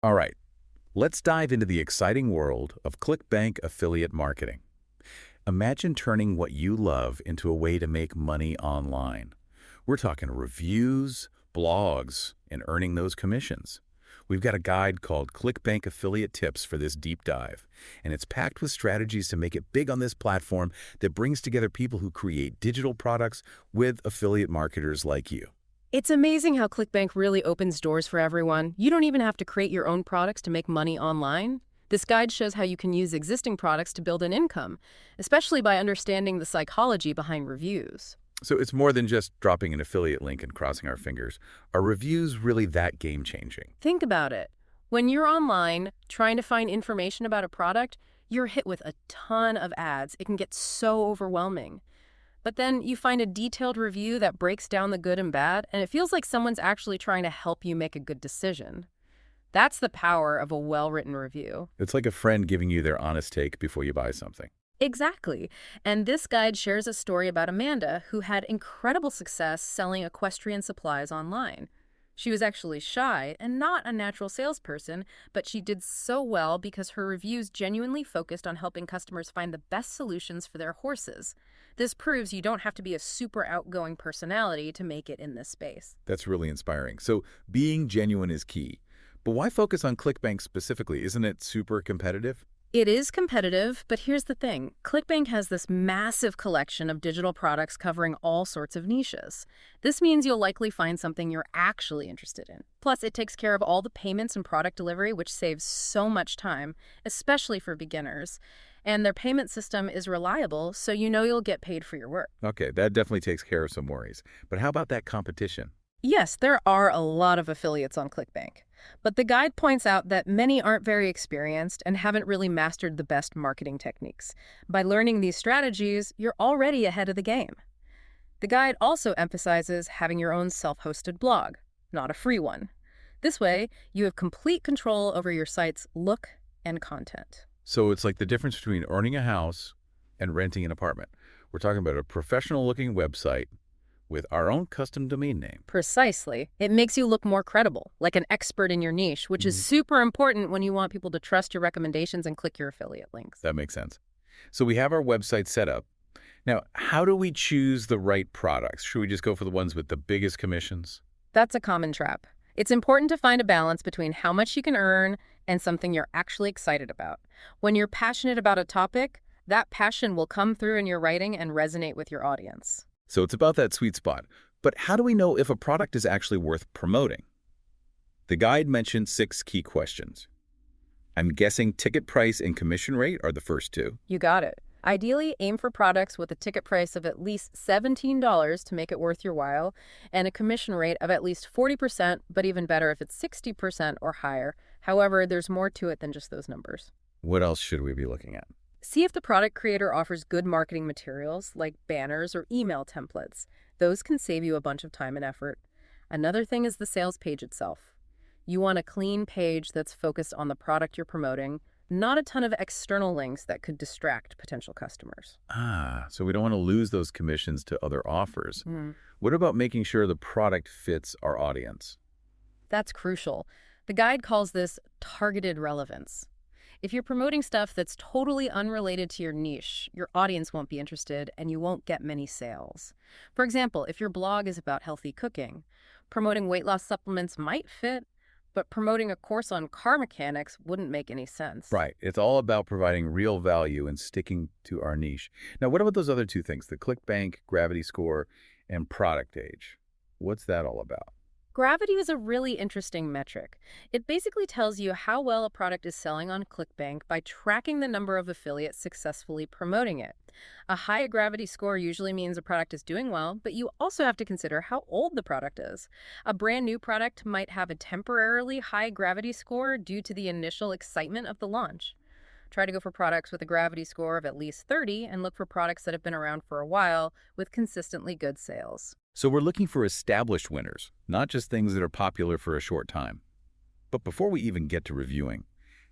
All right, let's dive into the exciting world of ClickBank affiliate marketing. Imagine turning what you love into a way to make money online. We're talking reviews, blogs, and earning those commissions. We've got a guide called ClickBank Affiliate Tips for this deep dive, and it's packed with strategies to make it big on this platform that brings together people who create digital products with affiliate marketers like you. It's amazing how ClickBank really opens doors for everyone. You don't even have to create your own products to make money online. This guide shows how you can use existing products to build an income, especially by understanding the psychology behind reviews. So it's more than just dropping an affiliate link and crossing our fingers. Are reviews really that game-changing? Think about it. When you're online trying to find information about a product, you're hit with a ton of ads. It can get so overwhelming. But then you find a detailed review that breaks down the good and bad, and it feels like someone's actually trying to help you make a good decision. That's the power of a well-written review. It's like a friend giving you their honest take before you buy something. Exactly. And this guide shares a story about Amanda, who had incredible success selling equestrian supplies online. She was actually shy and not a natural salesperson, but she did so well because her reviews genuinely focused on helping customers find the best solutions for their horses. This proves you don't have to be a super outgoing personality to make it in this space. That's really inspiring. So being genuine is key. But why focus on ClickBank specifically? Isn't it super competitive? It is competitive, but here's the thing. ClickBank has this massive collection of digital products covering all sorts of niches. This means you'll likely find something you're actually interested in. Plus, it takes care of all the payments and product delivery, which saves so much time, especially for beginners. And their payment system is reliable, so you know you'll get paid for your work. Okay, that definitely takes care of some worries. But how about that competition? Yes, there are a lot of affiliates on ClickBank, but the guide points out that many aren't very experienced and haven't really mastered the best marketing techniques. By learning these strategies, you're already ahead of the game. The guide also emphasizes having your own self-hosted blog, not a free one. This way, you have complete control over your site's look and content. So it's like the difference between owning a house and renting an apartment. We're talking about a professional-looking website with our own custom domain name. Precisely. It makes you look more credible, like an expert in your niche, which is super important when you want people to trust your recommendations and click your affiliate links. That makes sense. So we have our website set up. Now, how do we choose the right products? Should we just go for the ones with the biggest commissions? That's a common trap. It's important to find a balance between how much you can earn and something you're actually excited about. When you're passionate about a topic, that passion will come through in your writing and resonate with your audience. So it's about that sweet spot. But how do we know if a product is actually worth promoting? The guide mentioned 6 key questions. I'm guessing ticket price and commission rate are the first 2. You got it. Ideally, aim for products with a ticket price of at least $17 to make it worth your while, and a commission rate of at least 40%, but even better if it's 60% or higher. However, there's more to it than just those numbers. What else should we be looking at? See if the product creator offers good marketing materials like banners or email templates. Those can save you a bunch of time and effort. Another thing is the sales page itself. You want a clean page that's focused on the product you're promoting, not a ton of external links that could distract potential customers. So we don't want to lose those commissions to other offers. Mm. What about making sure the product fits our audience? That's crucial. The guide calls this targeted relevance. If you're promoting stuff that's totally unrelated to your niche, your audience won't be interested and you won't get many sales. For example, if your blog is about healthy cooking, promoting weight loss supplements might fit, but promoting a course on car mechanics wouldn't make any sense. Right. It's all about providing real value and sticking to our niche. Now, what about those other 2 things, the ClickBank, Gravity Score, and product age? What's that all about? Gravity is a really interesting metric. It basically tells you how well a product is selling on ClickBank by tracking the number of affiliates successfully promoting it. A high gravity score usually means a product is doing well, but you also have to consider how old the product is. A brand new product might have a temporarily high gravity score due to the initial excitement of the launch. Try to go for products with a gravity score of at least 30 and look for products that have been around for a while with consistently good sales. So we're looking for established winners, not just things that are popular for a short time. But before we even get to reviewing,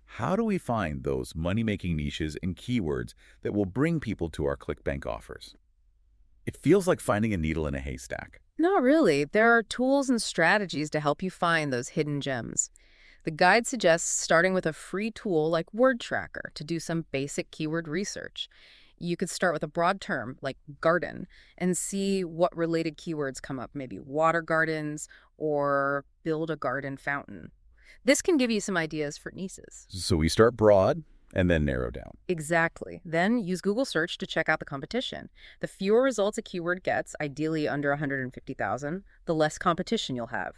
how do we find those money-making niches and keywords that will bring people to our ClickBank offers? It feels like finding a needle in a haystack. Not really. There are tools and strategies to help you find those hidden gems. The guide suggests starting with a free tool like Word Tracker to do some basic keyword research. You could start with a broad term like garden and see what related keywords come up, maybe water gardens or build a garden fountain. This can give you some ideas for niches. So we start broad and then narrow down. Exactly. Then use Google Search to check out the competition. The fewer results a keyword gets, ideally under 150,000, the less competition you'll have.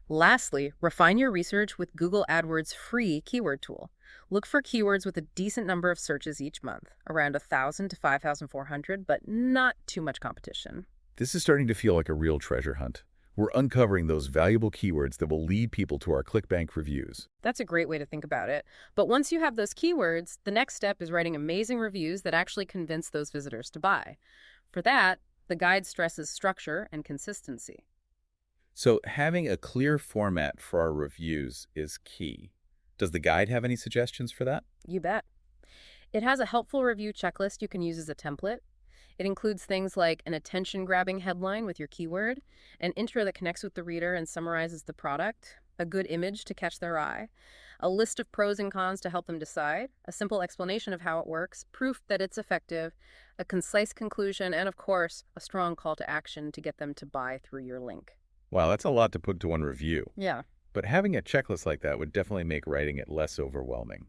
Lastly, refine your research with Google AdWords' free keyword tool. Look for keywords with a decent number of searches each month, around 1,000 to 5,400, but not too much competition. This is starting to feel like a real treasure hunt. We're uncovering those valuable keywords that will lead people to our ClickBank reviews. That's a great way to think about it. But once you have those keywords, the next step is writing amazing reviews that actually convince those visitors to buy. For that, the guide stresses structure and consistency. So having a clear format for our reviews is key. Does the guide have any suggestions for that? You bet. It has a helpful review checklist you can use as a template. It includes things like an attention-grabbing headline with your keyword, an intro that connects with the reader and summarizes the product, a good image to catch their eye, a list of pros and cons to help them decide, a simple explanation of how it works, proof that it's effective, a concise conclusion, and of course, a strong call to action to get them to buy through your link. Wow, that's a lot to put to one review. Yeah. But having a checklist like that would definitely make writing it less overwhelming.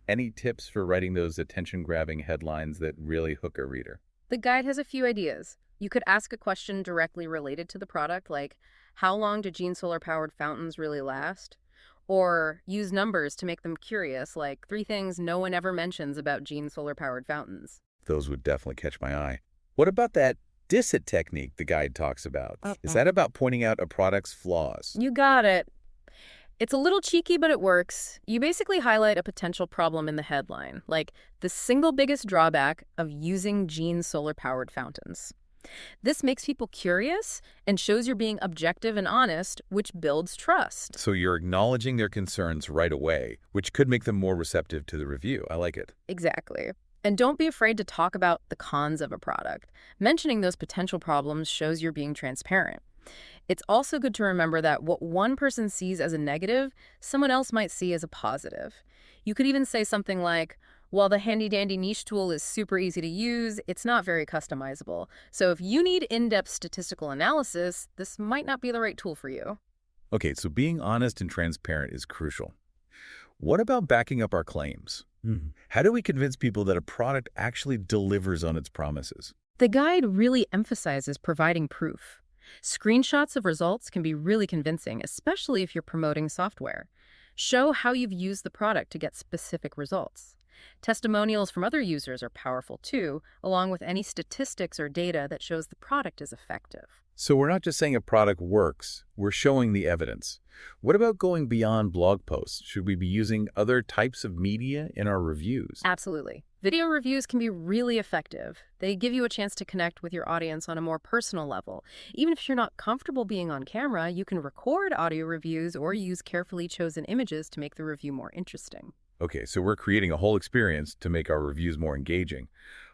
Any tips for writing those attention-grabbing headlines that really hook a reader? The guide has a few ideas. You could ask a question directly related to the product, like, how long do Gene solar-powered fountains really last? Or use numbers to make them curious, like 3 things no one ever mentions about Gene solar-powered fountains. Those would definitely catch my eye. What about that DISIT technique the guide talks about? Is that about pointing out a product's flaws? You got it. It's a little cheeky, but it works. You basically highlight a potential problem in the headline, like the single biggest drawback of using Gene solar-powered fountains. This makes people curious and shows you're being objective and honest, which builds trust. So you're acknowledging their concerns right away, which could make them more receptive to the review. I like it. Exactly. And don't be afraid to talk about the cons of a product. Mentioning those potential problems shows you're being transparent. It's also good to remember that what one person sees as a negative, someone else might see as a positive. You could even say something like, while the handy-dandy niche tool is super easy to use, it's not very customizable. So if you need in-depth statistical analysis, this might not be the right tool for you. Okay, so being honest and transparent is crucial. What about backing up our claims? How do we convince people that a product actually delivers on its promises? The guide really emphasizes providing proof. Screenshots of results can be really convincing, especially if you're promoting software. Show how you've used the product to get specific results. Testimonials from other users are powerful too, along with any statistics or data that shows the product is effective. So we're not just saying a product works, we're showing the evidence. What about going beyond blog posts? Should we be using other types of media in our reviews? Absolutely. Video reviews can be really effective. They give you a chance to connect with your audience on a more personal level. Even if you're not comfortable being on camera, you can record audio reviews or use carefully chosen images to make the review more interesting. Okay, so we're creating a whole experience to make our reviews more engaging.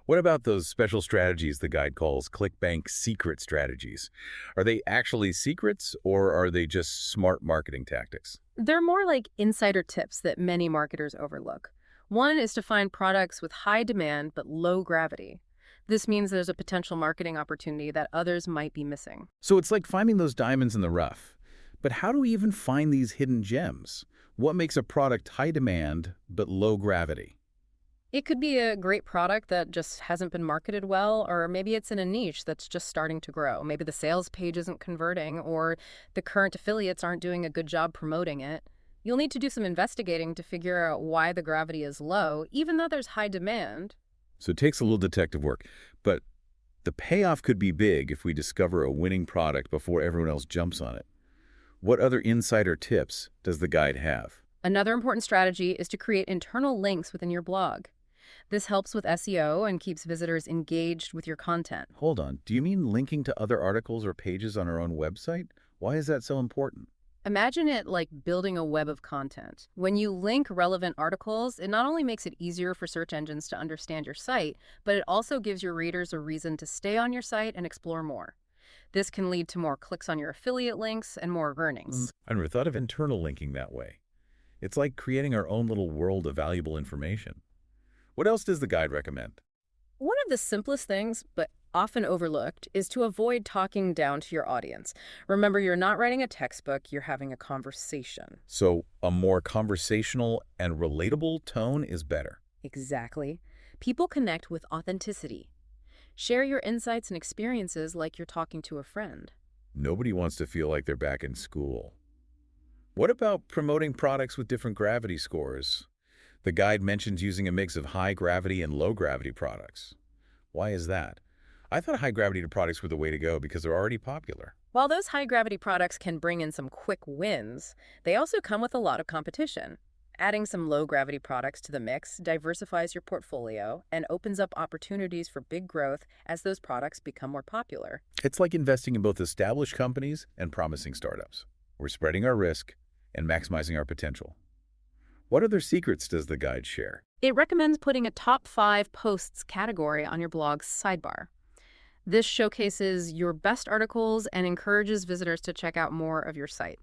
What about those special strategies the guide calls ClickBank secret strategies? Are they actually secrets or are they just smart marketing tactics? They're more like insider tips that many marketers overlook. One is to find products with high demand but low gravity. This means there's a potential marketing opportunity that others might be missing. So it's like finding those diamonds in the rough. But how do we even find these hidden gems? What makes a product high demand but low gravity? It could be a great product that just hasn't been marketed well, or maybe it's in a niche that's just starting to grow. Maybe the sales page isn't converting, or the current affiliates aren't doing a good job promoting it. You'll need to do some investigating to figure out why the gravity is low, even though there's high demand. So it takes a little detective work, but the payoff could be big if we discover a winning product before everyone else jumps on it. What other insider tips does the guide have? Another important strategy is to create internal links within your blog. This helps with SEO and keeps visitors engaged with your content. Hold on, do you mean linking to other articles or pages on our own website? Why is that so important? Imagine it like building a web of content. When you link relevant articles, it not only makes it easier for search engines to understand your site, but it also gives your readers a reason to stay on your site and explore more. This can lead to more clicks on your affiliate links and more earnings. I never thought of internal linking that way. It's like creating our own little world of valuable information. What else does the guide recommend? One of the simplest things, but often overlooked, is to avoid talking down to your audience. Remember, you're not writing a textbook, you're having a conversation. So a more conversational and relatable tone is better. Exactly. People connect with authenticity. Share your insights and experiences like you're talking to a friend. Nobody wants to feel like they're back in school. What about promoting products with different gravity scores? The guide mentions using a mix of high gravity and low gravity products. Why is that? I thought high gravity products were the way to go because they're already popular. While those high-gravity products can bring in some quick wins, they also come with a lot of competition. Adding some low-gravity products to the mix diversifies your portfolio and opens up opportunities for big growth as those products become more popular. It's like investing in both established companies and promising startups. We're spreading our risk and maximizing our potential. What other secrets does the guide share? It recommends putting a top 5 posts category on your blog's sidebar. This showcases your best articles and encourages visitors to check out more of your site.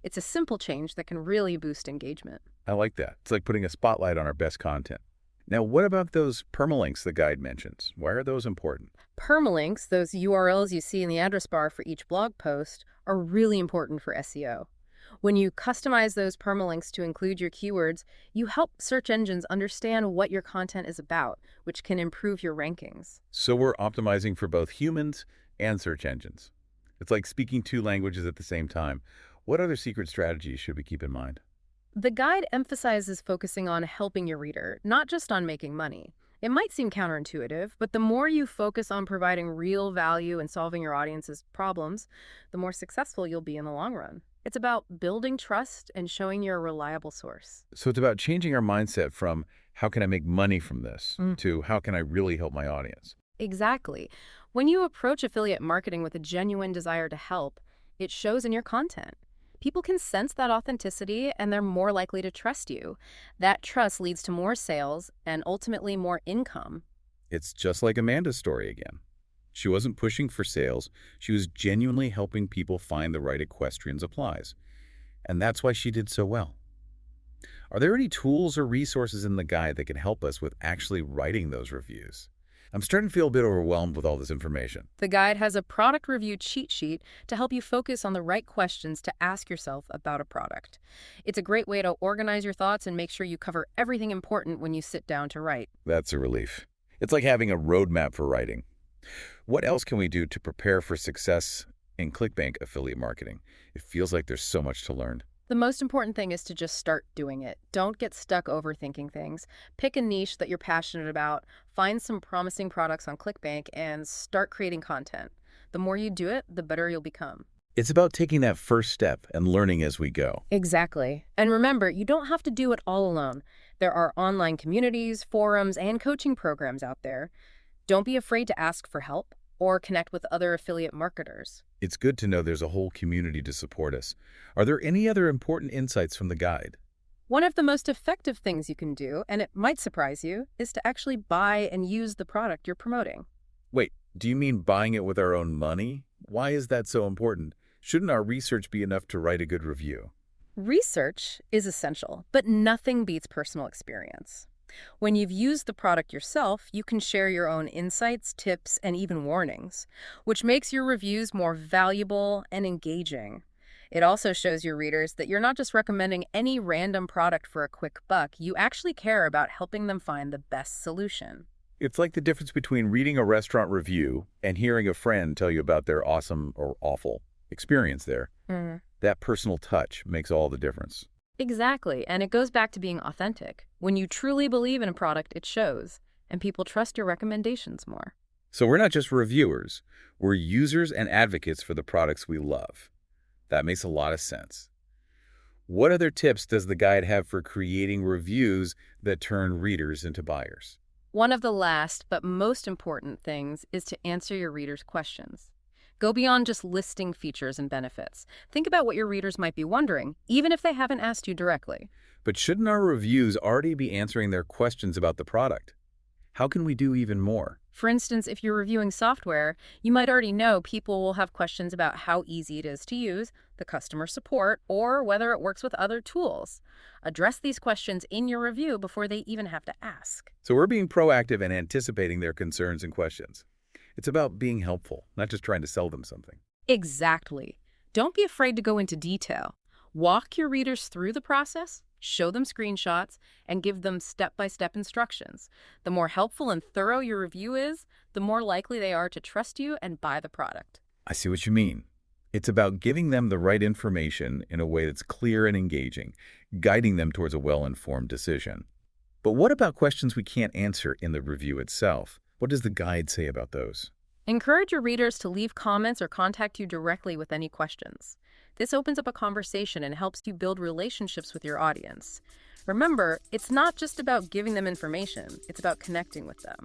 It's a simple change that can really boost engagement. I like that. It's like putting a spotlight on our best content. Now, what about those permalinks the guide mentions? Why are those important? Permalinks, those URLs you see in the address bar for each blog post, are really important for SEO. When you customize those permalinks to include your keywords, you help search engines understand what your content is about, which can improve your rankings. So we're optimizing for both humans and search engines. It's like speaking two languages at the same time. What other secret strategies should we keep in mind? The guide emphasizes focusing on helping your reader, not just on making money. It might seem counterintuitive, but the more you focus on providing real value and solving your audience's problems, the more successful you'll be in the long run. It's about building trust and showing you're a reliable source. So it's about changing our mindset from how can I make money from this to how can I really help my audience? Exactly. When you approach affiliate marketing with a genuine desire to help, it shows in your content. People can sense that authenticity and they're more likely to trust you. That trust leads to more sales and ultimately more income. It's just like Amanda's story again. She wasn't pushing for sales. She was genuinely helping people find the right equestrian supplies. And that's why she did so well. Are there any tools or resources in the guide that can help us with actually writing those reviews? I'm starting to feel a bit overwhelmed with all this information. The guide has a product review cheat sheet to help you focus on the right questions to ask yourself about a product. It's a great way to organize your thoughts and make sure you cover everything important when you sit down to write. That's a relief. It's like having a roadmap for writing. What else can we do to prepare for success in ClickBank affiliate marketing? It feels like there's so much to learn. The most important thing is to just start doing it. Don't get stuck overthinking things. Pick a niche that you're passionate about, find some promising products on ClickBank, and start creating content. The more you do it, the better you'll become. It's about taking that first step and learning as we go. Exactly. And remember, you don't have to do it all alone. There are online communities, forums, and coaching programs out there. Don't be afraid to ask for help or connect with other affiliate marketers. It's good to know there's a whole community to support us. Are there any other important insights from the guide? One of the most effective things you can do, and it might surprise you, is to actually buy and use the product you're promoting. Wait, do you mean buying it with our own money? Why is that so important? Shouldn't our research be enough to write a good review? Research is essential, but nothing beats personal experience. When you've used the product yourself, you can share your own insights, tips, and even warnings, which makes your reviews more valuable and engaging. It also shows your readers that you're not just recommending any random product for a quick buck, you actually care about helping them find the best solution. It's like the difference between reading a restaurant review and hearing a friend tell you about their awesome or awful experience there. That personal touch makes all the difference. Exactly, and it goes back to being authentic. When you truly believe in a product, it shows, and people trust your recommendations more. So we're not just reviewers, we're users and advocates for the products we love. That makes a lot of sense. What other tips does the guide have for creating reviews that turn readers into buyers? One of the last but most important things is to answer your readers' questions. Go beyond just listing features and benefits. Think about what your readers might be wondering, even if they haven't asked you directly. But shouldn't our reviews already be answering their questions about the product? How can we do even more? For instance, if you're reviewing software, you might already know people will have questions about how easy it is to use, the customer support, or whether it works with other tools. Address these questions in your review before they even have to ask. So we're being proactive and anticipating their concerns and questions. It's about being helpful, not just trying to sell them something. Exactly. Don't be afraid to go into detail. Walk your readers through the process, show them screenshots, and give them step-by-step instructions. The more helpful and thorough your review is, the more likely they are to trust you and buy the product. I see what you mean. It's about giving them the right information in a way that's clear and engaging, guiding them towards a well-informed decision. But what about questions we can't answer in the review itself? What does the guide say about those? Encourage your readers to leave comments or contact you directly with any questions. This opens up a conversation and helps you build relationships with your audience. Remember, it's not just about giving them information, it's about connecting with them.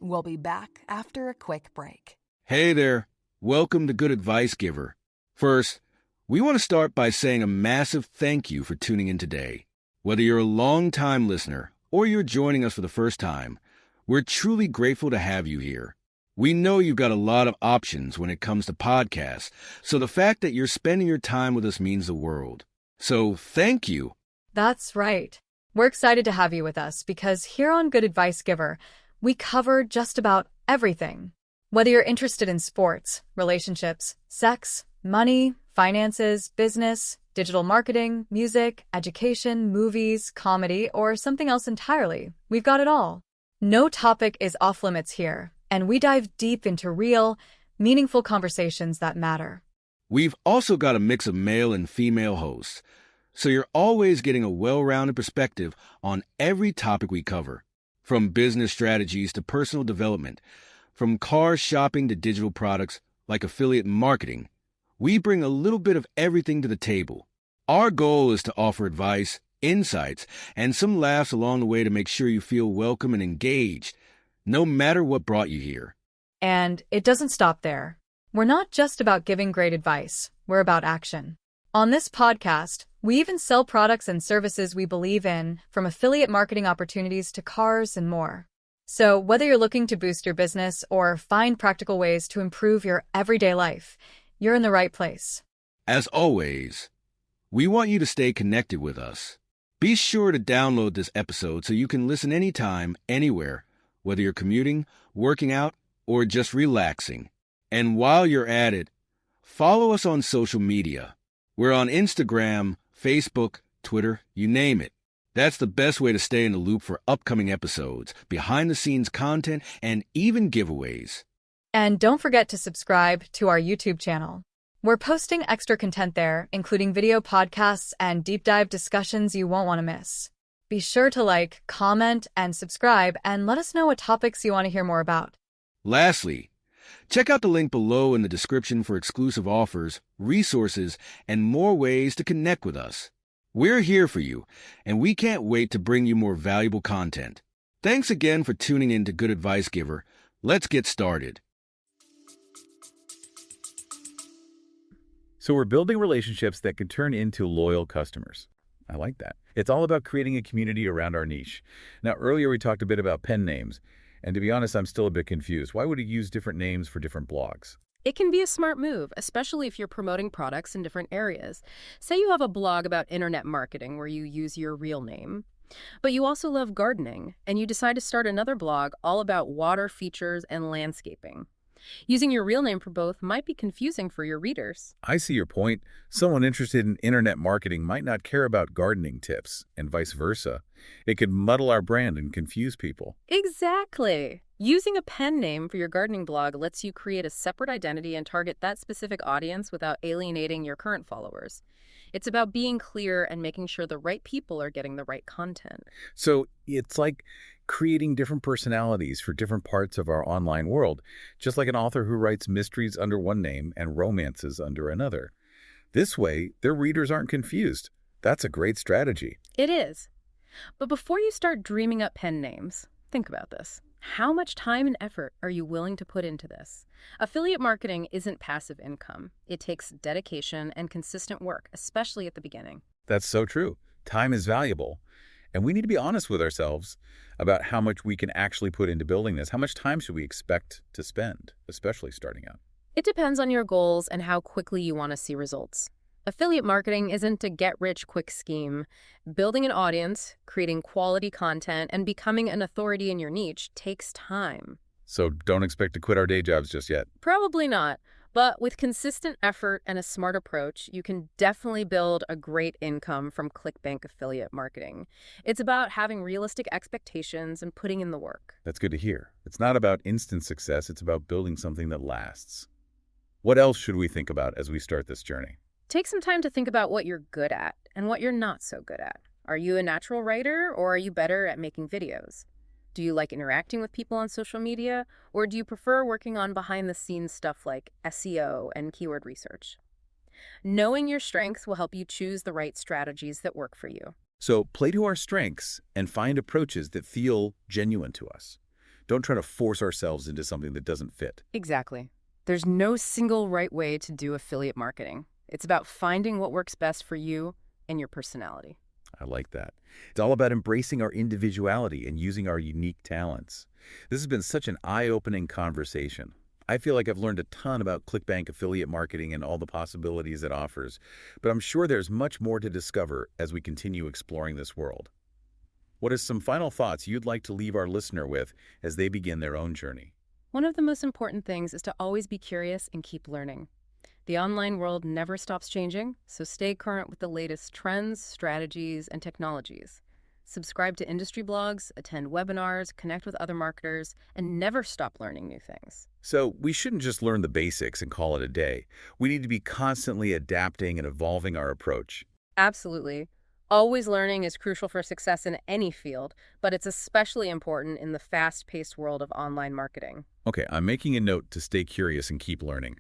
We'll be back after a quick break. Hey there. Welcome to Good Advice Giver. First, we want to start by saying a massive thank you for tuning in today. Whether you're a long-time listener or you're joining us for the first time, we're truly grateful to have you here. We know you've got a lot of options when it comes to podcasts, so the fact that you're spending your time with us means the world. So thank you. That's right. We're excited to have you with us because here on Good Advice Giver, we cover just about everything. Whether you're interested in sports, relationships, sex, money, finances, business, digital marketing, music, education, movies, comedy, or something else entirely, we've got it all. No topic is off limits here, and we dive deep into real, meaningful conversations that matter. We've also got a mix of male and female hosts, so you're always getting a well-rounded perspective on every topic we cover, from business strategies to personal development, from car shopping to digital products like affiliate marketing. We bring a little bit of everything to the table. Our goal is to offer advice, insights, and some laughs along the way to make sure you feel welcome and engaged, no matter what brought you here. And it doesn't stop there. We're not just about giving great advice, we're about action. On this podcast, we even sell products and services we believe in, from affiliate marketing opportunities to cars and more. So whether you're looking to boost your business or find practical ways to improve your everyday life, you're in the right place. As always, we want you to stay connected with us. Be sure to download this episode so you can listen anytime, anywhere, whether you're commuting, working out, or just relaxing. And while you're at it, follow us on social media. We're on Instagram, Facebook, Twitter, you name it. That's the best way to stay in the loop for upcoming episodes, behind-the-scenes content, and even giveaways. And don't forget to subscribe to our YouTube channel. We're posting extra content there, including video podcasts and deep dive discussions you won't want to miss. Be sure to like, comment, and subscribe, and let us know what topics you want to hear more about. Lastly, check out the link below in the description for exclusive offers, resources, and more ways to connect with us. We're here for you, and we can't wait to bring you more valuable content. Thanks again for tuning in to Good Advice Giver. Let's get started. So we're building relationships that could turn into loyal customers. I like that. It's all about creating a community around our niche. Now, earlier we talked a bit about pen names, and to be honest, I'm still a bit confused. Why would you use different names for different blogs? It can be a smart move, especially if you're promoting products in different areas. Say you have a blog about internet marketing where you use your real name, but you also love gardening, and you decide to start another blog all about water features and landscaping. Using your real name for both might be confusing for your readers. I see your point. Someone interested in internet marketing might not care about gardening tips, and vice versa. It could muddle our brand and confuse people. Exactly. Using a pen name for your gardening blog lets you create a separate identity and target that specific audience without alienating your current followers. It's about being clear and making sure the right people are getting the right content. So it's like creating different personalities for different parts of our online world, just like an author who writes mysteries under one name and romances under another. This way, their readers aren't confused. That's a great strategy. It is. But before you start dreaming up pen names, think about this. How much time and effort are you willing to put into this? Affiliate marketing isn't passive income. It takes dedication and consistent work, especially at the beginning. That's so true. Time is valuable. And we need to be honest with ourselves about how much we can actually put into building this. How much time should we expect to spend, especially starting out? It depends on your goals and how quickly you want to see results. Affiliate marketing isn't a get-rich-quick scheme. Building an audience, creating quality content, and becoming an authority in your niche takes time. So don't expect to quit our day jobs just yet. Probably not, but with consistent effort and a smart approach, you can definitely build a great income from ClickBank affiliate marketing. It's about having realistic expectations and putting in the work. That's good to hear. It's not about instant success. It's about building something that lasts. What else should we think about as we start this journey? Take some time to think about what you're good at and what you're not so good at. Are you a natural writer, or are you better at making videos? Do you like interacting with people on social media, or do you prefer working on behind-the-scenes stuff like SEO and keyword research? Knowing your strengths will help you choose the right strategies that work for you. So play to our strengths and find approaches that feel genuine to us. Don't try to force ourselves into something that doesn't fit. Exactly. There's no single right way to do affiliate marketing. It's about finding what works best for you and your personality. I like that. It's all about embracing our individuality and using our unique talents. This has been such an eye-opening conversation. I feel like I've learned a ton about ClickBank affiliate marketing and all the possibilities it offers, but I'm sure there's much more to discover as we continue exploring this world. What are some final thoughts you'd like to leave our listener with as they begin their own journey? One of the most important things is to always be curious and keep learning. The online world never stops changing, so stay current with the latest trends, strategies, and technologies. Subscribe to industry blogs, attend webinars, connect with other marketers, and never stop learning new things. So we shouldn't just learn the basics and call it a day. We need to be constantly adapting and evolving our approach. Absolutely. Always learning is crucial for success in any field, but it's especially important in the fast-paced world of online marketing. Okay, I'm making a note to stay curious and keep learning.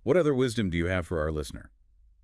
What other wisdom do you have for our listener?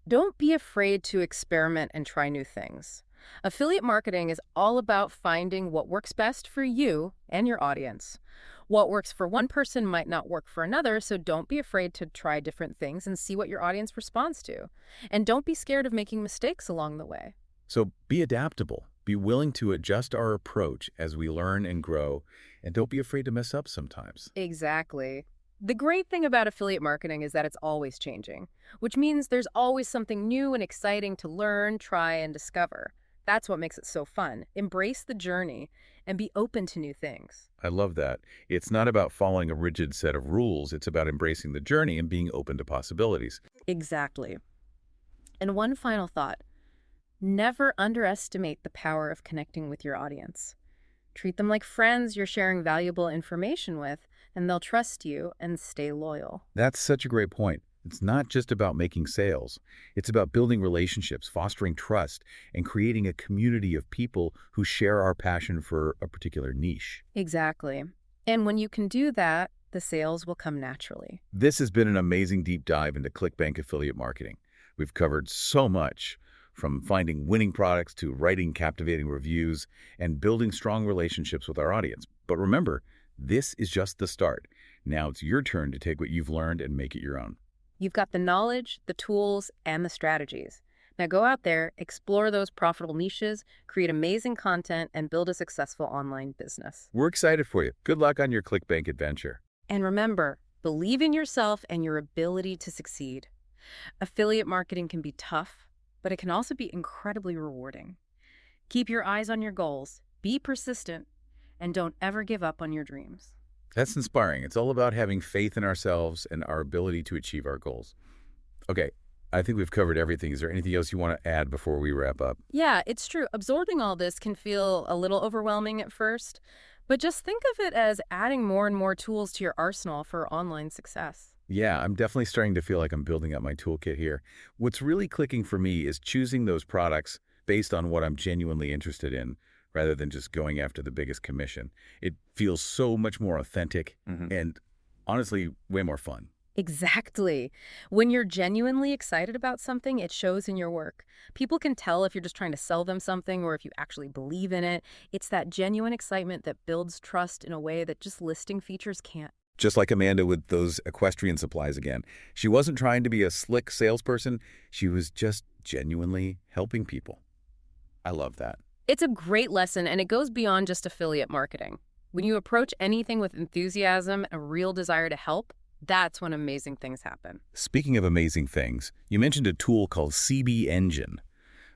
Don't be afraid to experiment and try new things. Affiliate marketing is all about finding what works best for you and your audience. What works for one person might not work for another, so don't be afraid to try different things and see what your audience responds to. And don't be scared of making mistakes along the way. So be adaptable. Be willing to adjust our approach as we learn and grow, and don't be afraid to mess up sometimes. Exactly. The great thing about affiliate marketing is that it's always changing, which means there's always something new and exciting to learn, try, and discover. That's what makes it so fun. Embrace the journey and be open to new things. I love that. It's not about following a rigid set of rules. It's about embracing the journey and being open to possibilities. Exactly. And one final thought. Never underestimate the power of connecting with your audience. Treat them like friends you're sharing valuable information with, and they'll trust you and stay loyal. That's such a great point. It's not just about making sales. It's about building relationships, fostering trust, and creating a community of people who share our passion for a particular niche. Exactly. And when you can do that, the sales will come naturally. This has been an amazing deep dive into ClickBank affiliate marketing. We've covered so much, from finding winning products to writing captivating reviews and building strong relationships with our audience. But remember, this is just the start. Now it's your turn to take what you've learned and make it your own. You've got the knowledge, the tools, and the strategies. Now go out there, explore those profitable niches, create amazing content, and build a successful online business. We're excited for you. Good luck on your ClickBank adventure. And remember, believe in yourself and your ability to succeed. Affiliate marketing can be tough, but it can also be incredibly rewarding. Keep your eyes on your goals, be persistent, and don't ever give up on your dreams. That's inspiring. It's all about having faith in ourselves and our ability to achieve our goals. Okay, I think we've covered everything. Is there anything else you want to add before we wrap up? Yeah, it's true. Absorbing all this can feel a little overwhelming at first, but just think of it as adding more and more tools to your arsenal for online success. Yeah, I'm definitely starting to feel like I'm building up my toolkit here. What's really clicking for me is choosing those products based on what I'm genuinely interested in, rather than just going after the biggest commission. It feels so much more authentic and honestly way more fun. Exactly. When you're genuinely excited about something, it shows in your work. People can tell if you're just trying to sell them something or if you actually believe in it. It's that genuine excitement that builds trust in a way that just listing features can't. Just like Amanda with those equestrian supplies again. She wasn't trying to be a slick salesperson. She was just genuinely helping people. I love that. It's a great lesson, and it goes beyond just affiliate marketing. When you approach anything with enthusiasm and a real desire to help, that's when amazing things happen. Speaking of amazing things, you mentioned a tool called CB Engine.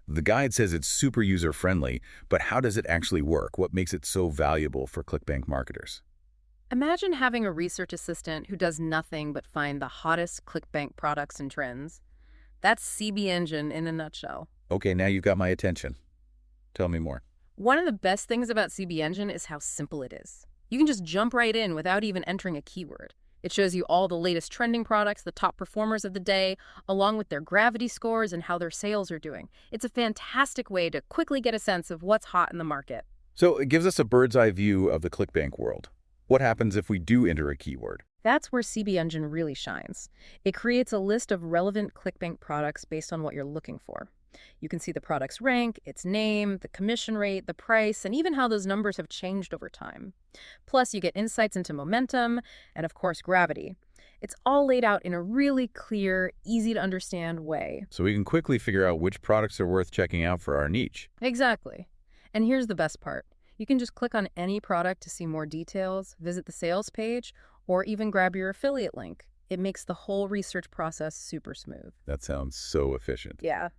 The guide says it's super user-friendly, but how does it actually work? What makes it so valuable for ClickBank marketers? Imagine having a research assistant who does nothing but find the hottest ClickBank products and trends. That's CB Engine in a nutshell. Okay, now you've got my attention. Tell me more. One of the best things about CB Engine is how simple it is. You can just jump right in without even entering a keyword. It shows you all the latest trending products, the top performers of the day, along with their gravity scores and how their sales are doing. It's a fantastic way to quickly get a sense of what's hot in the market. So it gives us a bird's eye view of the ClickBank world. What happens if we do enter a keyword? That's where CB Engine really shines. It creates a list of relevant ClickBank products based on what you're looking for. You can see the product's rank, its name, the commission rate, the price, and even how those numbers have changed over time. Plus, you get insights into momentum and, of course, gravity. It's all laid out in a really clear, easy-to-understand way. So we can quickly figure out which products are worth checking out for our niche. Exactly. And here's the best part. You can just click on any product to see more details, visit the sales page, or even grab your affiliate link. It makes the whole research process super smooth. That sounds so efficient. Yeah.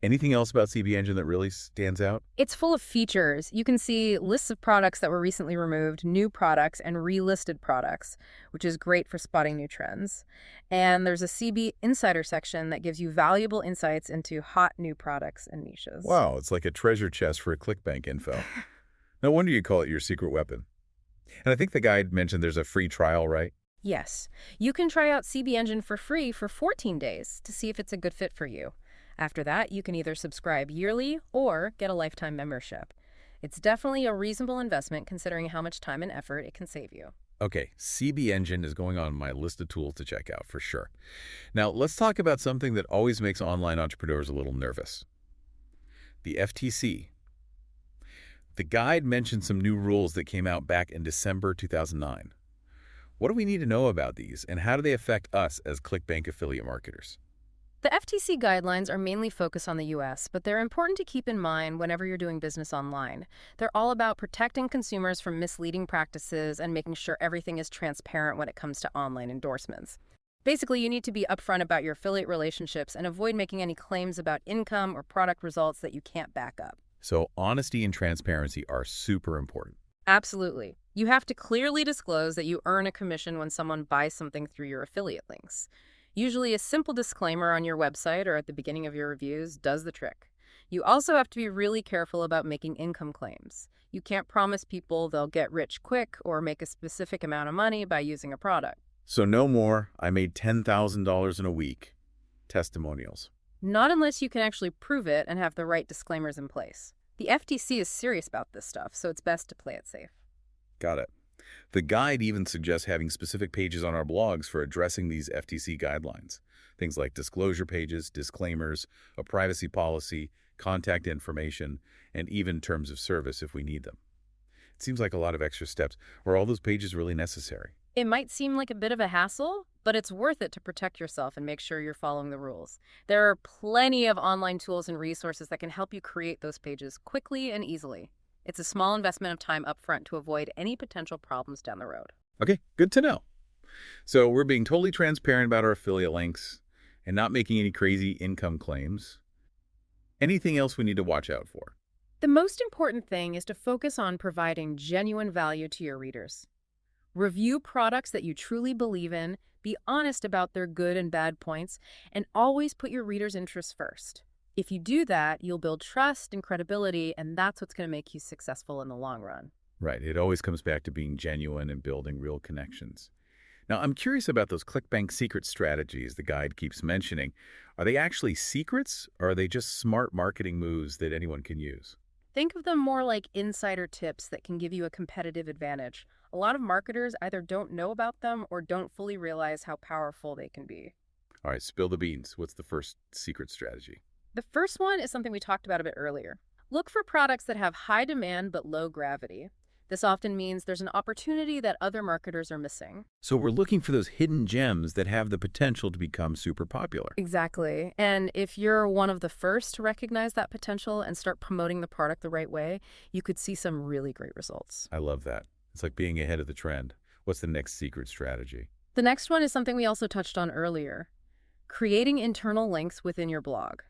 Anything else about CB Engine that really stands out? It's full of features. You can see lists of products that were recently removed, new products, and relisted products, which is great for spotting new trends. And there's a CB Insider section that gives you valuable insights into hot new products and niches. Wow, it's like a treasure chest for ClickBank info. No wonder you call it your secret weapon. And I think the guide mentioned there's a free trial, right? Yes. You can try out CB Engine for free for 14 days to see if it's a good fit for you. After that, you can either subscribe yearly or get a lifetime membership. It's definitely a reasonable investment considering how much time and effort it can save you. Okay, CB Engine is going on my list of tools to check out for sure. Now, let's talk about something that always makes online entrepreneurs a little nervous. The FTC. The guide mentioned some new rules that came out back in December 2009. What do we need to know about these, and how do they affect us as ClickBank affiliate marketers? The FTC guidelines are mainly focused on the U.S., but they're important to keep in mind whenever you're doing business online. They're all about protecting consumers from misleading practices and making sure everything is transparent when it comes to online endorsements. Basically, you need to be upfront about your affiliate relationships and avoid making any claims about income or product results that you can't back up. So honesty and transparency are super important. Absolutely. You have to clearly disclose that you earn a commission when someone buys something through your affiliate links. Usually a simple disclaimer on your website or at the beginning of your reviews does the trick. You also have to be really careful about making income claims. You can't promise people they'll get rich quick or make a specific amount of money by using a product. So no more, I made $10,000 in a week. Testimonials. Not unless you can actually prove it and have the right disclaimers in place. The FTC is serious about this stuff, so it's best to play it safe. Got it. The guide even suggests having specific pages on our blogs for addressing these FTC guidelines. Things like disclosure pages, disclaimers, a privacy policy, contact information, and even terms of service if we need them. It seems like a lot of extra steps. Are all those pages really necessary? It might seem like a bit of a hassle, but it's worth it to protect yourself and make sure you're following the rules. There are plenty of online tools and resources that can help you create those pages quickly and easily. It's a small investment of time up front to avoid any potential problems down the road. Okay, good to know. So we're being totally transparent about our affiliate links and not making any crazy income claims. Anything else we need to watch out for? The most important thing is to focus on providing genuine value to your readers. Review products that you truly believe in, be honest about their good and bad points, and always put your readers' interests first. If you do that, you'll build trust and credibility, and that's what's going to make you successful in the long run. Right. It always comes back to being genuine and building real connections. Now, I'm curious about those ClickBank secret strategies the guide keeps mentioning. Are they actually secrets, or are they just smart marketing moves that anyone can use? Think of them more like insider tips that can give you a competitive advantage. A lot of marketers either don't know about them or don't fully realize how powerful they can be. All right, spill the beans. What's the first secret strategy? The first one is something we talked about a bit earlier. Look for products that have high demand but low gravity. This often means there's an opportunity that other marketers are missing. So we're looking for those hidden gems that have the potential to become super popular. Exactly. And if you're one of the first to recognize that potential and start promoting the product the right way, you could see some really great results. I love that. It's like being ahead of the trend. What's the next secret strategy? The next one is something we also touched on earlier, creating internal links within your blog.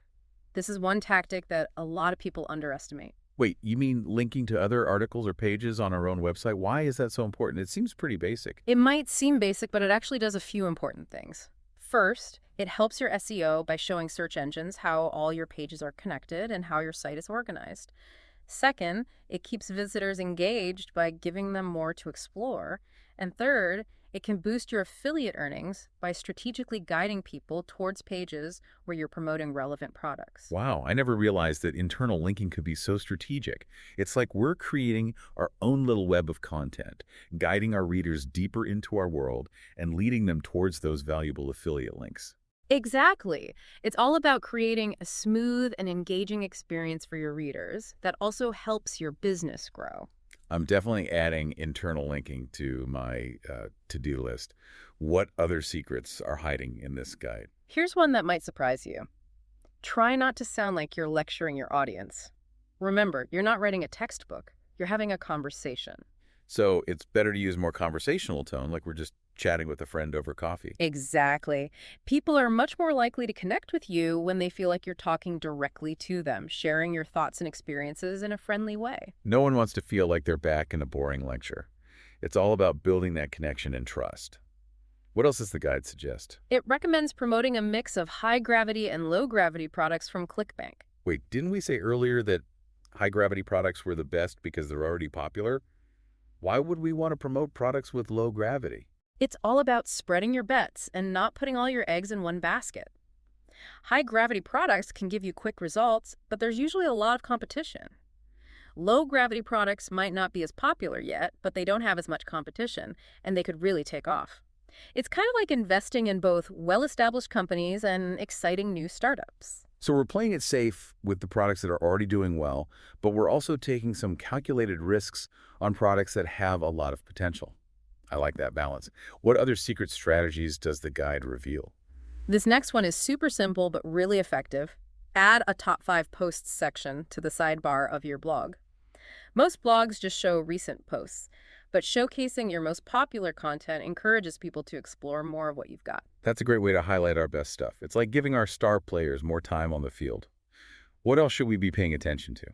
This is one tactic that a lot of people underestimate. Wait, you mean linking to other articles or pages on our own website? Why is that so important? It seems pretty basic. It might seem basic, but it actually does a few important things. First, it helps your SEO by showing search engines how all your pages are connected and how your site is organized. Second, it keeps visitors engaged by giving them more to explore. And third, it can boost your affiliate earnings by strategically guiding people towards pages where you're promoting relevant products. Wow, I never realized that internal linking could be so strategic. It's like we're creating our own little web of content, guiding our readers deeper into our world and leading them towards those valuable affiliate links. Exactly. It's all about creating a smooth and engaging experience for your readers that also helps your business grow. I'm definitely adding internal linking to my to-do list. What other secrets are hiding in this guide? Here's one that might surprise you. Try not to sound like you're lecturing your audience. Remember, you're not writing a textbook. You're having a conversation. So it's better to use more conversational tone, like we're just chatting with a friend over coffee. Exactly. People are much more likely to connect with you when they feel like you're talking directly to them, sharing your thoughts and experiences in a friendly way. No one wants to feel like they're back in a boring lecture. It's all about building that connection and trust. What else does the guide suggest? It recommends promoting a mix of high-gravity and low-gravity products from ClickBank. Wait, didn't we say earlier that high-gravity products were the best because they're already popular? Why would we want to promote products with low gravity? It's all about spreading your bets and not putting all your eggs in one basket. High-gravity products can give you quick results, but there's usually a lot of competition. Low-gravity products might not be as popular yet, but they don't have as much competition, and they could really take off. It's kind of like investing in both well-established companies and exciting new startups. So we're playing it safe with the products that are already doing well, but we're also taking some calculated risks on products that have a lot of potential. I like that balance. What other secret strategies does the guide reveal? This next one is super simple but really effective. Add a top 5 posts section to the sidebar of your blog. Most blogs just show recent posts, but showcasing your most popular content encourages people to explore more of what you've got. That's a great way to highlight our best stuff. It's like giving our star players more time on the field. What else should we be paying attention to?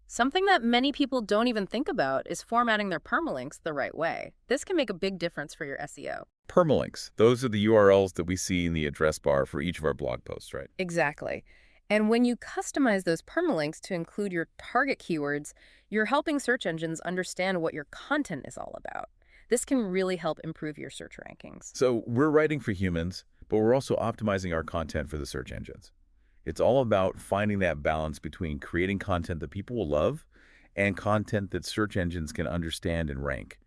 Something that many people don't even think about is formatting their permalinks the right way. This can make a big difference for your SEO. Permalinks. Those are the URLs that we see in the address bar for each of our blog posts, right? Exactly. And when you customize those permalinks to include your target keywords, you're helping search engines understand what your content is all about. This can really help improve your search rankings. So we're writing for humans, but we're also optimizing our content for the search engines. It's all about finding that balance between creating content that people will love and content that search engines can understand and rank.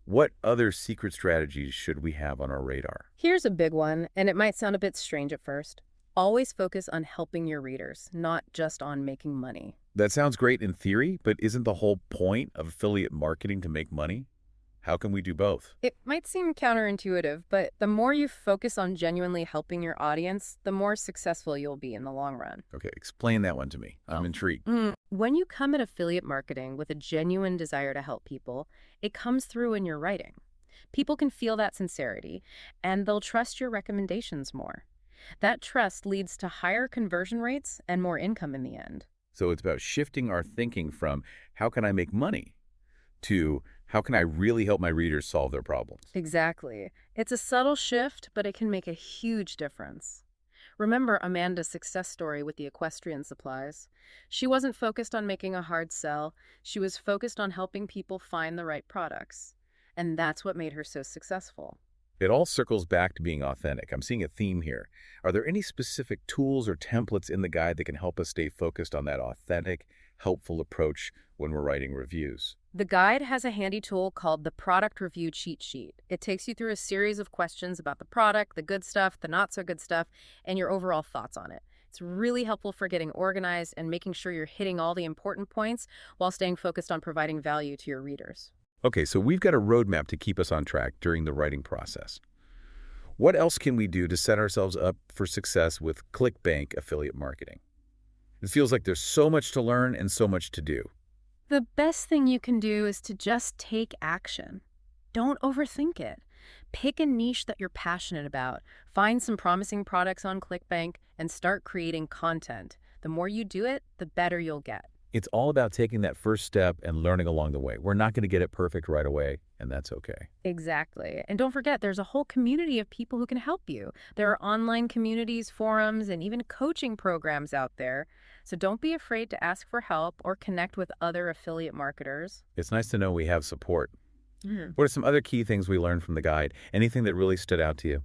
What other secret strategies should we have on our radar? Here's a big one, and it might sound a bit strange at first. Always focus on helping your readers, not just on making money. That sounds great in theory, but isn't the whole point of affiliate marketing to make money? How can we do both? It might seem counterintuitive, but the more you focus on genuinely helping your audience, the more successful you'll be in the long run. Okay, explain that one to me. I'm intrigued. When you come at affiliate marketing with a genuine desire to help people, it comes through in your writing. People can feel that sincerity, and they'll trust your recommendations more. That trust leads to higher conversion rates and more income in the end. So it's about shifting our thinking from how can I make money to how can I really help my readers solve their problems? Exactly. It's a subtle shift, but it can make a huge difference. Remember Amanda's success story with the equestrian supplies. She wasn't focused on making a hard sell. She was focused on helping people find the right products. And that's what made her so successful. It all circles back to being authentic. I'm seeing a theme here. Are there any specific tools or templates in the guide that can help us stay focused on that authentic, helpful approach when we're writing reviews? The guide has a handy tool called the Product Review Cheat Sheet. It takes you through a series of questions about the product, the good stuff, the not so good stuff, and your overall thoughts on it. It's really helpful for getting organized and making sure you're hitting all the important points while staying focused on providing value to your readers. Okay, so we've got a roadmap to keep us on track during the writing process. What else can we do to set ourselves up for success with ClickBank affiliate marketing? It feels like there's so much to learn and so much to do. The best thing you can do is to just take action. Don't overthink it. Pick a niche that you're passionate about. Find some promising products on ClickBank and start creating content. The more you do it, the better you'll get. It's all about taking that first step and learning along the way. We're not going to get it perfect right away, and that's okay. Exactly. And don't forget, there's a whole community of people who can help you. There are online communities, forums, and even coaching programs out there. So don't be afraid to ask for help or connect with other affiliate marketers. It's nice to know we have support. Mhm. What are some other key things we learned from the guide? Anything that really stood out to you?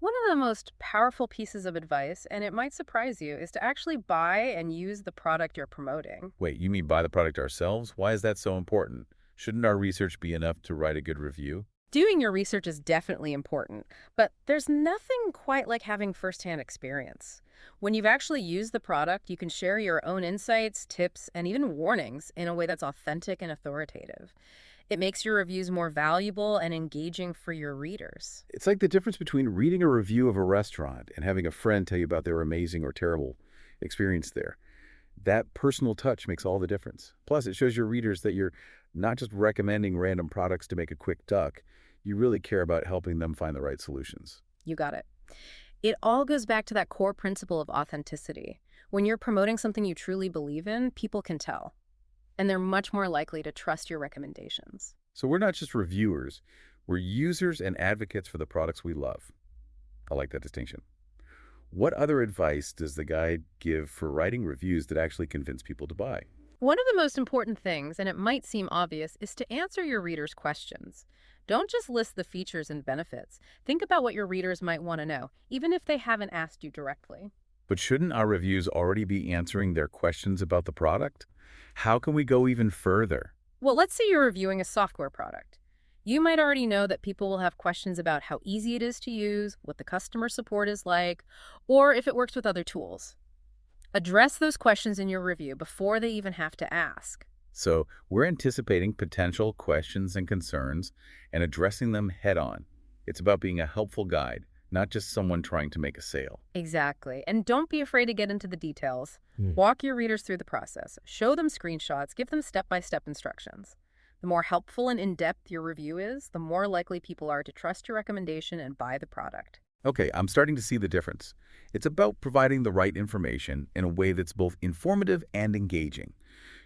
One of the most powerful pieces of advice, and it might surprise you, is to actually buy and use the product you're promoting. Wait, you mean buy the product ourselves? Why is that so important? Shouldn't our research be enough to write a good review? Doing your research is definitely important, but there's nothing quite like having firsthand experience. When you've actually used the product, you can share your own insights, tips, and even warnings in a way that's authentic and authoritative. It makes your reviews more valuable and engaging for your readers. It's like the difference between reading a review of a restaurant and having a friend tell you about their amazing or terrible experience there. That personal touch makes all the difference. Plus, it shows your readers that you're not just recommending random products to make a quick buck. You really care about helping them find the right solutions. You got it. It all goes back to that core principle of authenticity. When you're promoting something you truly believe in, people can tell, and they're much more likely to trust your recommendations. So we're not just reviewers. We're users and advocates for the products we love. I like that distinction. What other advice does the guide give for writing reviews that actually convince people to buy? One of the most important things, and it might seem obvious, is to answer your readers' questions. Don't just list the features and benefits. Think about what your readers might want to know, even if they haven't asked you directly. But shouldn't our reviews already be answering their questions about the product? How can we go even further? Well, let's say you're reviewing a software product. You might already know that people will have questions about how easy it is to use, what the customer support is like, or if it works with other tools. Address those questions in your review before they even have to ask. So we're anticipating potential questions and concerns and addressing them head on. It's about being a helpful guide, not just someone trying to make a sale. Exactly. And don't be afraid to get into the details. Walk your readers through the process. Show them screenshots. Give them step-by-step instructions. The more helpful and in-depth your review is, the more likely people are to trust your recommendation and buy the product. Okay, I'm starting to see the difference. It's about providing the right information in a way that's both informative and engaging,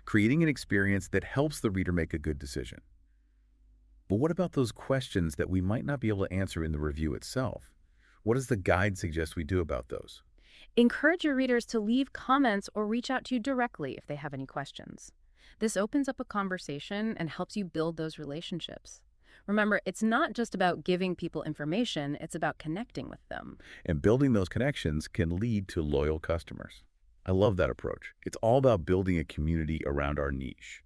creating an experience that helps the reader make a good decision. But what about those questions that we might not be able to answer in the review itself? What does the guide suggest we do about those? Encourage your readers to leave comments or reach out to you directly if they have any questions. This opens up a conversation and helps you build those relationships. Remember, it's not just about giving people information, it's about connecting with them. And building those connections can lead to loyal customers. I love that approach. It's all about building a community around our niche.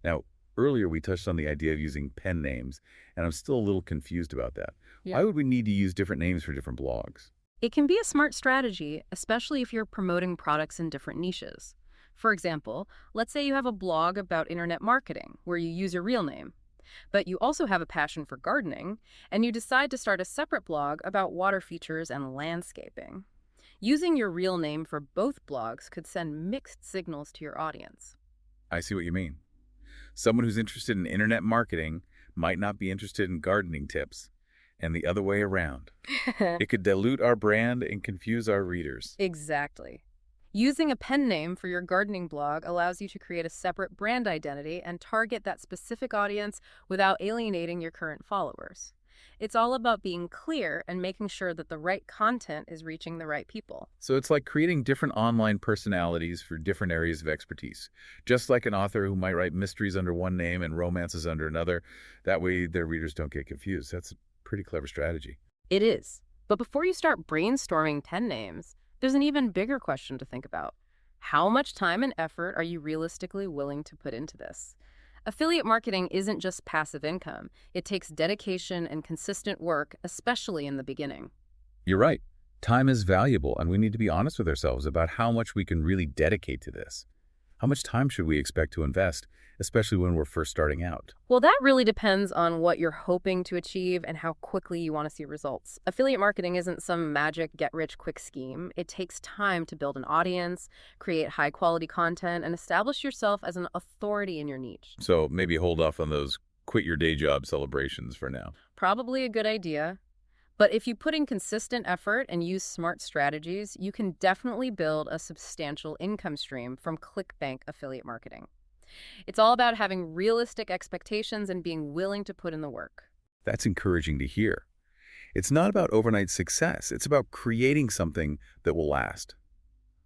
Now, earlier we touched on the idea of using pen names, and I'm still a little confused about that. Yeah. Why would we need to use different names for different blogs? It can be a smart strategy, especially if you're promoting products in different niches. For example, let's say you have a blog about internet marketing where you use your real name, but you also have a passion for gardening, and you decide to start a separate blog about water features and landscaping. Using your real name for both blogs could send mixed signals to your audience. I see what you mean. Someone who's interested in internet marketing might not be interested in gardening tips, and the other way around. It could dilute our brand and confuse our readers. Exactly. Using a pen name for your gardening blog allows you to create a separate brand identity and target that specific audience without alienating your current followers. It's all about being clear and making sure that the right content is reaching the right people. So it's like creating different online personalities for different areas of expertise. Just like an author who might write mysteries under one name and romances under another. That way their readers don't get confused. That's a pretty clever strategy. It is. But before you start brainstorming pen names, there's an even bigger question to think about. How much time and effort are you realistically willing to put into this? Affiliate marketing isn't just passive income. It takes dedication and consistent work, especially in the beginning. You're right. Time is valuable, and we need to be honest with ourselves about how much we can really dedicate to this. How much time should we expect to invest, especially when we're first starting out? Well, that really depends on what you're hoping to achieve and how quickly you want to see results. Affiliate marketing isn't some magic get-rich-quick scheme. It takes time to build an audience, create high-quality content, and establish yourself as an authority in your niche. So maybe hold off on those quit your day job celebrations for now. Probably a good idea. But if you put in consistent effort and use smart strategies, you can definitely build a substantial income stream from ClickBank affiliate marketing. It's all about having realistic expectations and being willing to put in the work. That's encouraging to hear. It's not about overnight success. It's about creating something that will last.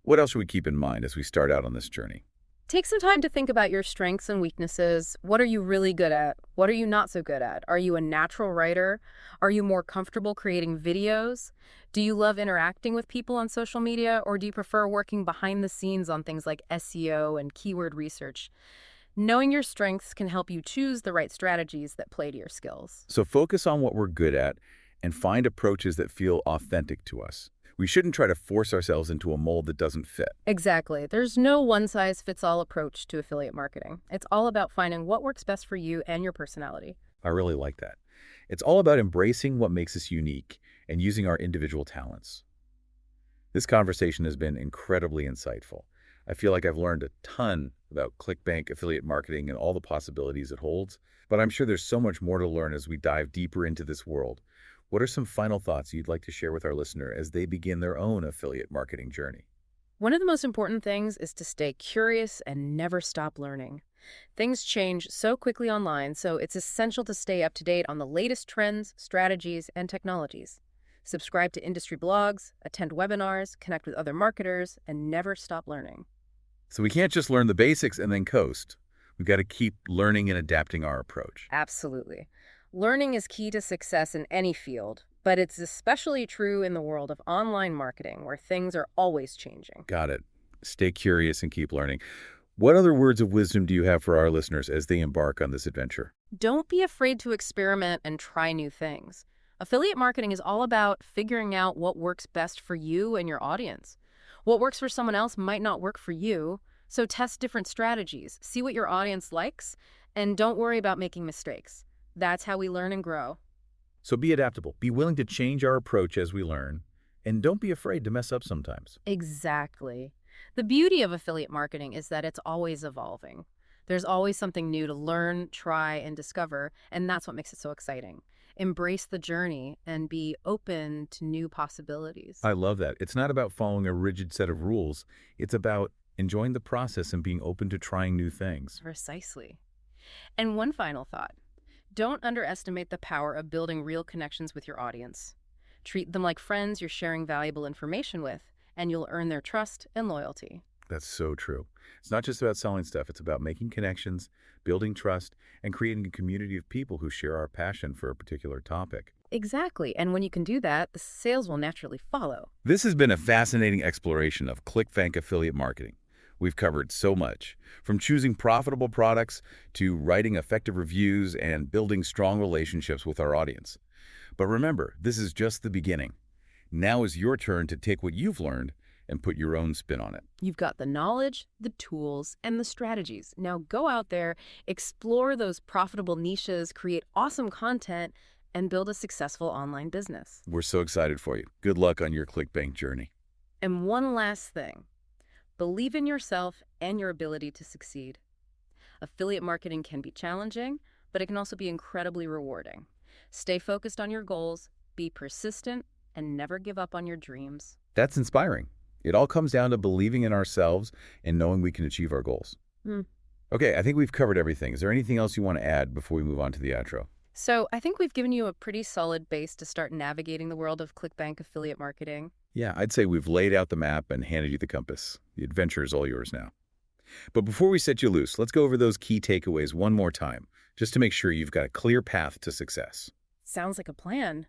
What else should we keep in mind as we start out on this journey? Take some time to think about your strengths and weaknesses. What are you really good at? What are you not so good at? Are you a natural writer? Are you more comfortable creating videos? Do you love interacting with people on social media, or do you prefer working behind the scenes on things like SEO and keyword research? Knowing your strengths can help you choose the right strategies that play to your skills. So focus on what we're good at and find approaches that feel authentic to us. We shouldn't try to force ourselves into a mold that doesn't fit. Exactly. There's no one-size-fits-all approach to affiliate marketing. It's all about finding what works best for you and your personality. I really like that. It's all about embracing what makes us unique and using our individual talents. This conversation has been incredibly insightful. I feel like I've learned a ton about ClickBank affiliate marketing and all the possibilities it holds, but I'm sure there's so much more to learn as we dive deeper into this world. What are some final thoughts you'd like to share with our listener as they begin their own affiliate marketing journey? One of the most important things is to stay curious and never stop learning. Things change so quickly online, so it's essential to stay up to date on the latest trends, strategies, and technologies. Subscribe to industry blogs, attend webinars, connect with other marketers, and never stop learning. So we can't just learn the basics and then coast. We've got to keep learning and adapting our approach. Absolutely. Learning is key to success in any field, but it's especially true in the world of online marketing, where things are always changing. Got it. Stay curious and keep learning. What other words of wisdom do you have for our listeners as they embark on this adventure? Don't be afraid to experiment and try new things. Affiliate marketing is all about figuring out what works best for you and your audience. What works for someone else might not work for you, so test different strategies, see what your audience likes, and don't worry about making mistakes. That's how we learn and grow. So be adaptable. Be willing to change our approach as we learn, and don't be afraid to mess up sometimes. Exactly. The beauty of affiliate marketing is that it's always evolving. There's always something new to learn, try, and discover, and that's what makes it so exciting. Embrace the journey and be open to new possibilities. I love that. It's not about following a rigid set of rules. It's about enjoying the process and being open to trying new things. Precisely. And one final thought. Don't underestimate the power of building real connections with your audience. Treat them like friends you're sharing valuable information with, and you'll earn their trust and loyalty. That's so true. It's not just about selling stuff. It's about making connections, building trust, and creating a community of people who share our passion for a particular topic. Exactly. And when you can do that, the sales will naturally follow. This has been a fascinating exploration of ClickBank affiliate marketing. We've covered so much, from choosing profitable products to writing effective reviews and building strong relationships with our audience. But remember, this is just the beginning. Now is your turn to take what you've learned and put your own spin on it. You've got the knowledge, the tools, and the strategies. Now go out there, explore those profitable niches, create awesome content, and build a successful online business. We're so excited for you. Good luck on your ClickBank journey. And one last thing. Believe in yourself and your ability to succeed. Affiliate marketing can be challenging, but it can also be incredibly rewarding. Stay focused on your goals, be persistent, and never give up on your dreams. That's inspiring. It all comes down to believing in ourselves and knowing we can achieve our goals. Okay, I think we've covered everything. Is there anything else you want to add before we move on to the outro? So I think we've given you a pretty solid base to start navigating the world of ClickBank affiliate marketing. Yeah, I'd say we've laid out the map and handed you the compass. The adventure is all yours now. But before we set you loose, let's go over those key takeaways one more time, just to make sure you've got a clear path to success. Sounds like a plan.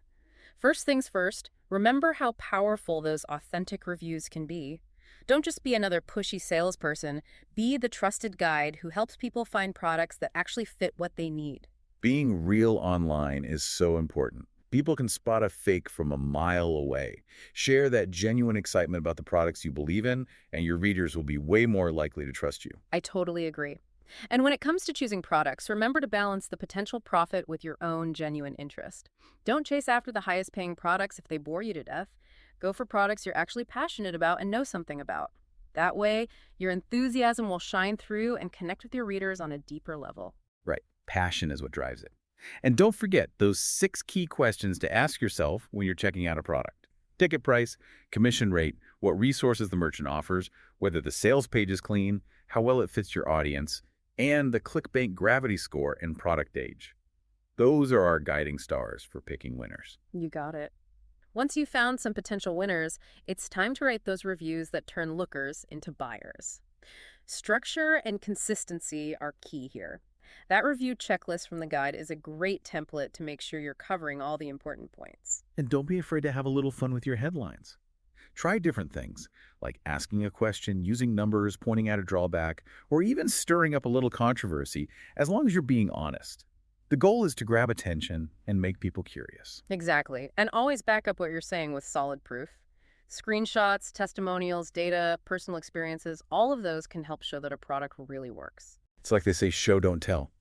First things first, remember how powerful those authentic reviews can be. Don't just be another pushy salesperson. Be the trusted guide who helps people find products that actually fit what they need. Being real online is so important. People can spot a fake from a mile away. Share that genuine excitement about the products you believe in, and your readers will be way more likely to trust you. I totally agree. And when it comes to choosing products, remember to balance the potential profit with your own genuine interest. Don't chase after the highest paying products if they bore you to death. Go for products you're actually passionate about and know something about. That way, your enthusiasm will shine through and connect with your readers on a deeper level. Right. Passion is what drives it. And don't forget those 6 key questions to ask yourself when you're checking out a product. Ticket price, commission rate, what resources the merchant offers, whether the sales page is clean, how well it fits your audience, and the ClickBank gravity score and product age. Those are our guiding stars for picking winners. You got it. Once you've found some potential winners, it's time to write those reviews that turn lookers into buyers. Structure and consistency are key here. That review checklist from the guide is a great template to make sure you're covering all the important points. And don't be afraid to have a little fun with your headlines. Try different things, like asking a question, using numbers, pointing out a drawback, or even stirring up a little controversy, as long as you're being honest. The goal is to grab attention and make people curious. Exactly. And always back up what you're saying with solid proof. Screenshots, testimonials, data, personal experiences, all of those can help show that a product really works. It's like they say, show, don't tell.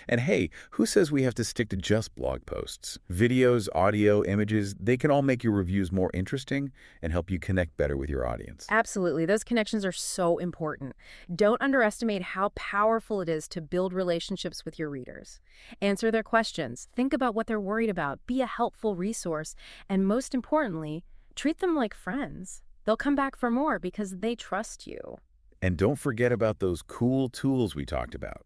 And hey, who says we have to stick to just blog posts? Videos, audio, images, they can all make your reviews more interesting and help you connect better with your audience. Absolutely. Those connections are so important. Don't underestimate how powerful it is to build relationships with your readers. Answer their questions. Think about what they're worried about. Be a helpful resource. And most importantly, treat them like friends. They'll come back for more because they trust you. And don't forget about those cool tools we talked about.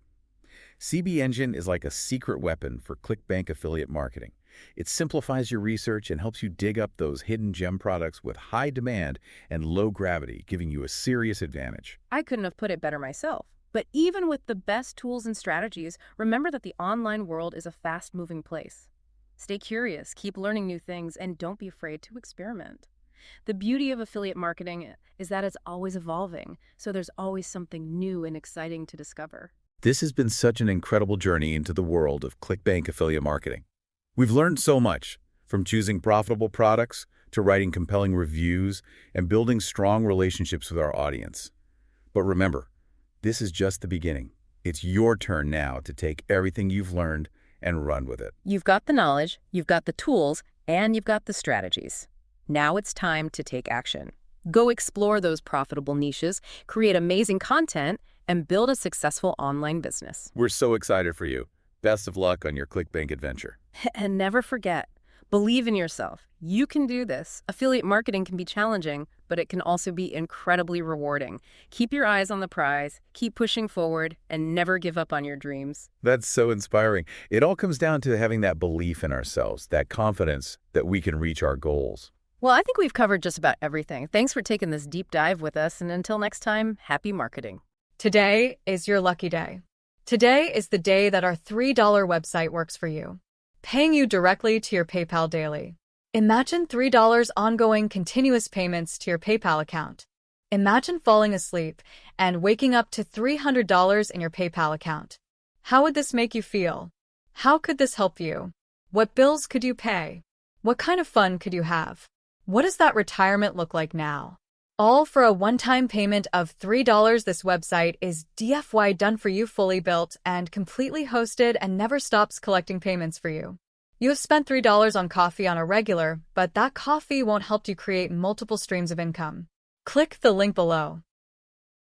CB Engine is like a secret weapon for ClickBank affiliate marketing. It simplifies your research and helps you dig up those hidden gem products with high demand and low gravity, giving you a serious advantage. I couldn't have put it better myself. But even with the best tools and strategies, remember that the online world is a fast-moving place. Stay curious, keep learning new things, and don't be afraid to experiment. The beauty of affiliate marketing is that it's always evolving, so there's always something new and exciting to discover. This has been such an incredible journey into the world of ClickBank affiliate marketing. We've learned so much, from choosing profitable products to writing compelling reviews and building strong relationships with our audience. But remember, this is just the beginning. It's your turn now to take everything you've learned and run with it. You've got the knowledge, you've got the tools, and you've got the strategies. Now it's time to take action. Go explore those profitable niches, create amazing content, and build a successful online business. We're so excited for you. Best of luck on your ClickBank adventure. And never forget, believe in yourself. You can do this. Affiliate marketing can be challenging, but it can also be incredibly rewarding. Keep your eyes on the prize, keep pushing forward, and never give up on your dreams. That's so inspiring. It all comes down to having that belief in ourselves, that confidence that we can reach our goals. Well, I think we've covered just about everything. Thanks for taking this deep dive with us, and until next time, happy marketing. Today is your lucky day. Today is the day that our $3 website works for you, paying you directly to your PayPal daily. Imagine $3 ongoing continuous payments to your PayPal account. Imagine falling asleep and waking up to $300 in your PayPal account. How would this make you feel? How could this help you? What bills could you pay? What kind of fun could you have? What does that retirement look like now? All for a one-time payment of $3. This website is DFY done for you, fully built and completely hosted, and never stops collecting payments for you. You have spent $3 on coffee on a regular, but that coffee won't help you create multiple streams of income. Click the link below.